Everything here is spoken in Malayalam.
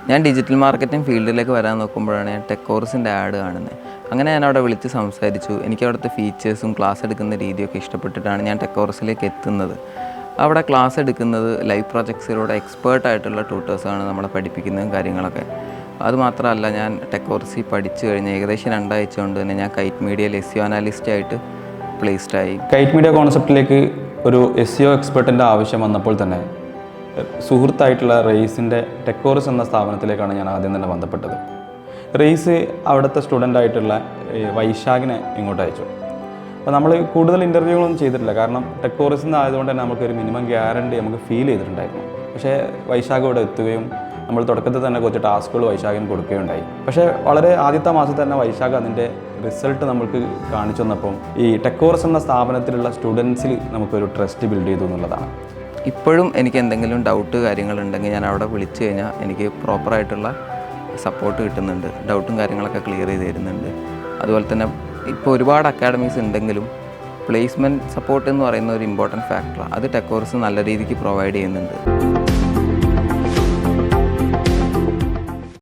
ഞാൻ ഡിജിറ്റൽ മാർക്കറ്റിംഗ് ഫീൽഡിലേക്ക് വരാൻ നോക്കുമ്പോഴാണ് ഞാൻ ടെക്കോറസിൻ്റെ ആഡ് കാണുന്നത്. അങ്ങനെ ഞാൻ അവിടെ വിളിച്ച് സംസാരിച്ചു. എനിക്ക് അവിടുത്തെ ഫീച്ചേഴ്സും ക്ലാസ് എടുക്കുന്ന രീതിയൊക്കെ ഇഷ്ടപ്പെട്ടിട്ടാണ് ഞാൻ ടെക്കോറസിലേക്ക് എത്തുന്നത്. അവിടെ ക്ലാസ് എടുക്കുന്നത് ലൈവ് പ്രൊജക്ട്സിലൂടെ എക്സ്പേർട്ടായിട്ടുള്ള ട്യൂട്ടേഴ്സാണ് നമ്മളെ പഠിപ്പിക്കുന്നതും കാര്യങ്ങളൊക്കെ. അതുമാത്രമല്ല, ഞാൻ ടെക്കോറസി പഠിച്ചു കഴിഞ്ഞ് ഏകദേശം 2 ആഴ്ച കൊണ്ട് തന്നെ ഞാൻ കൈറ്റ് മീഡിയയിൽ SEO അനാലിസ്റ്റായിട്ട് പ്ലേസ്ഡായി. കൈറ്റ് മീഡിയ കോൺസെപ്റ്റിലേക്ക് ഒരു SEO എക്സ്പെർട്ടിൻ്റെ ആവശ്യം വന്നപ്പോൾ തന്നെ സുഹൃത്തായിട്ടുള്ള റെയ്സിൻ്റെ ടെക്കോറസ് എന്ന സ്ഥാപനത്തിലേക്കാണ് ഞാൻ ആദ്യം തന്നെ ബന്ധപ്പെട്ടത്. റെയ്സ് അവിടുത്തെ സ്റ്റുഡൻ്റായിട്ടുള്ള വൈശാഖിനെ ഇങ്ങോട്ട് അയച്ചു. അപ്പോൾ നമ്മൾ കൂടുതൽ ഇൻ്റർവ്യൂകളൊന്നും ചെയ്തിട്ടില്ല, കാരണം ടെക്കോറസ് ആയതുകൊണ്ട് തന്നെ നമുക്കൊരു മിനിമം ഗ്യാരണ്ടി നമുക്ക് ഫീൽ ചെയ്തിട്ടുണ്ടായിരുന്നു. പക്ഷേ വൈശാഖ് ഇവിടെ എത്തുകയും നമ്മൾ തുടക്കത്തിൽ തന്നെ കുറച്ച് ടാസ്കുകൾ വൈശാഖിന് കൊടുക്കുകയുണ്ടായി. പക്ഷേ വളരെ ആദ്യത്തെ മാസത്തിൽ തന്നെ വൈശാഖ് അതിൻ്റെ റിസൾട്ട് നമുക്ക് കാണിച്ചു തന്നപ്പം ഈ ടെക്കോറസ് എന്ന സ്ഥാപനത്തിലുള്ള സ്റ്റുഡൻസിൽ നമുക്കൊരു ട്രസ്റ്റ് ബിൽഡ് ചെയ്തു എന്നുള്ളതാണ്. ഇപ്പോഴും എനിക്ക് എന്തെങ്കിലും ഡൗട്ട് കാര്യങ്ങളുണ്ടെങ്കിൽ ഞാൻ അവിടെ വിളിച്ചു കഴിഞ്ഞാൽ എനിക്ക് പ്രോപ്പറായിട്ടുള്ള സപ്പോർട്ട് കിട്ടുന്നുണ്ട്. ഡൗട്ടും കാര്യങ്ങളൊക്കെ ക്ലിയർ ചെയ്ത് തരുന്നുണ്ട്. അതുപോലെ തന്നെ ഇപ്പോൾ ഒരുപാട് അക്കാഡമീസ് ഉണ്ടെങ്കിലും പ്ലേസ്മെൻറ്റ് സപ്പോർട്ട് എന്ന് പറയുന്ന ഒരു ഇമ്പോർട്ടൻറ്റ് ഫാക്ടറാണ്. അത് ടെക്കോറസ് നല്ല രീതിക്ക് പ്രൊവൈഡ് ചെയ്യുന്നുണ്ട്.